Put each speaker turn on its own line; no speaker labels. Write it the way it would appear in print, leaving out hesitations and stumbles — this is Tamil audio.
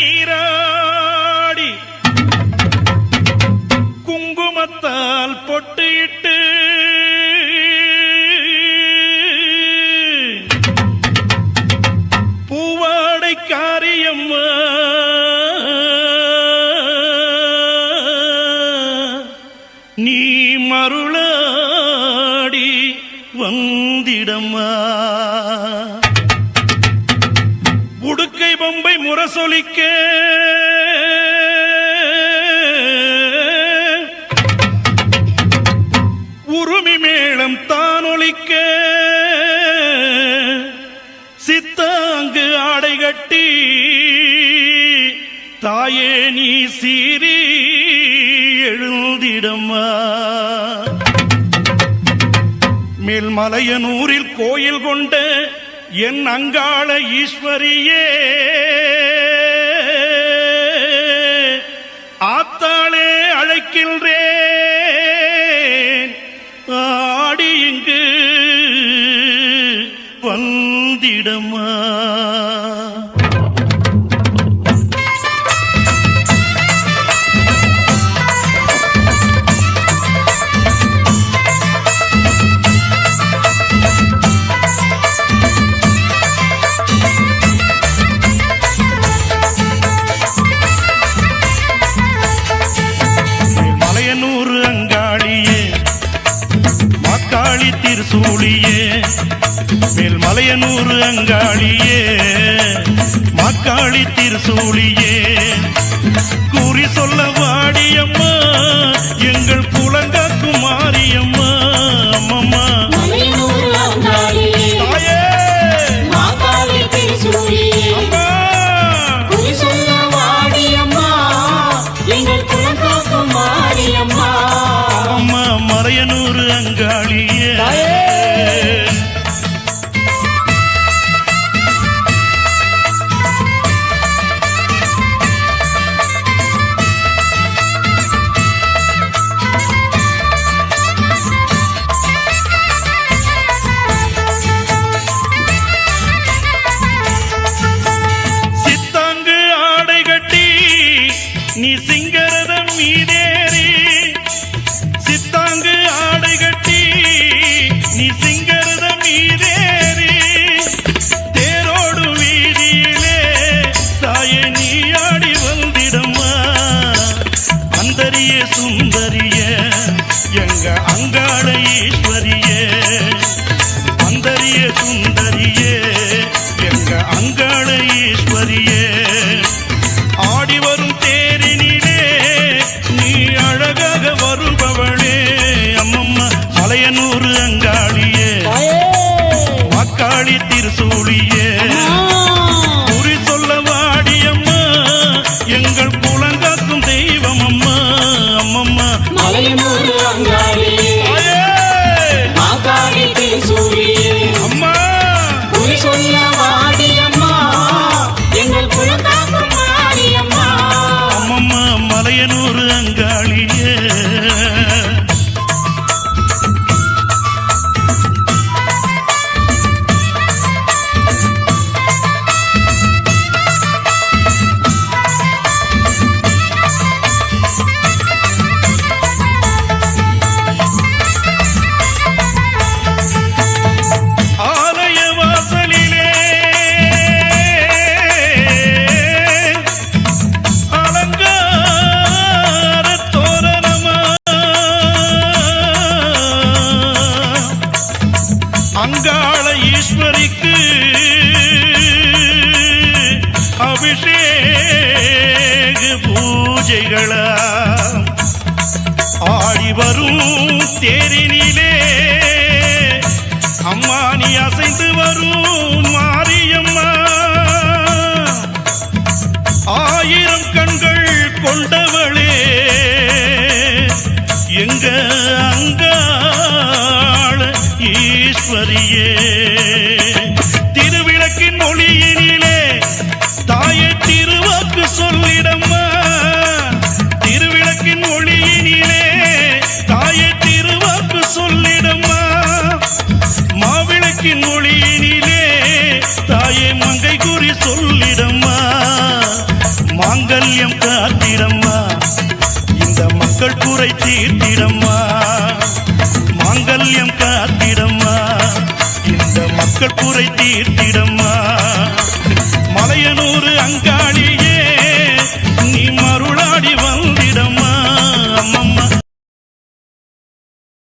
நீராடி குங்குமத்தால் பொட்டிட்டு பூவாடை காரியம்மா நீ மருளாடி வந்திடம்மா. உடுக்கை பொம்பை முரசொலிக்க உருமி மேளம் தானொலிக்க சித்தாங்கு ஆடை கட்டி தாயே நீ சீரி எழுந்திடம்மா. மேல்மலையனூரில் கோயில் கொண்ட என் அங்காள ஈஸ்வரியே ஆத்தாளே அழைக்கின்றேன் ஆடி இங்கு வந்திடம்மா. திருசூழியே மேல்மலையனூர் அங்காளியே மாக்காளி திருசூழியே கூறி சொல்ல வாடியம்மா எங்கள் குலங்காக்கும் மாரியம்மா. அம்மம்மா மலையனூர் அங்காளியே சித்தாங்கு ஆடை கட்டி நீ சிங்கரதம் மீதேறி சித்தாங்கு ஆடை கட்டி நீ சிங்கரதம் மீதேறி தேரோடு வீதியிலே தாயே நீ ஆடி வந்திடம்மா. அந்தரிய சுந்தரிய எங்க அங்காள ஈஸ்வரியே அந்தரிய சுந்தரியே எங்க அங்காள ஈஸ்வரியே ஆடி வரும் தேரினிலே நீ அழகாக வருபவளே. அம்மம்மா மலையனூர் அங்காளியே மாக்காளி திருசூழியே குறி சொல்ல வாடியம்மா எங்கள் குலங்காக்கும் தெய்வம் அம்மா. அம்மம்மா
மலையனூர் அங்காளியே மாக்காளி திருசூழியே
அம்மா
குறி சொல்ல வாடியம்மா எங்கள் குலங்காக்கும் மாரியம்மா.
அம்மம்மா மலையனூர் அங்காளியே ஆலய வாசலிலே அலங்கார தோரணமா அங்காள ஈஸ்வரிக்கு அபிஷேக பூஜைகளா ஆடி வரும் தேரினிலே அம்மா நீ அசைந்து வரும் மாரியம்மா. ஆயிரம் கண்கள் கொண்டவளே எங்க அங்காள ஈஸ்வரியே திருவிளக்கின் ஒளியினிலே தாயை திருவாக்கு சொல்லிடம்மா. திருவிளக்கின் ஒளியினிலே தாயை திருவாக்கு சொல்லிடம்மா. மாவிளக்கின் ஒளியினிலே தாயே மங்கை குறி சொல்லிடம்மா. தீர்த்திடம்மா மாங்கல்யம் காத்திடம்மா இந்த மக்கள் குறை தீர்த்திடம்மா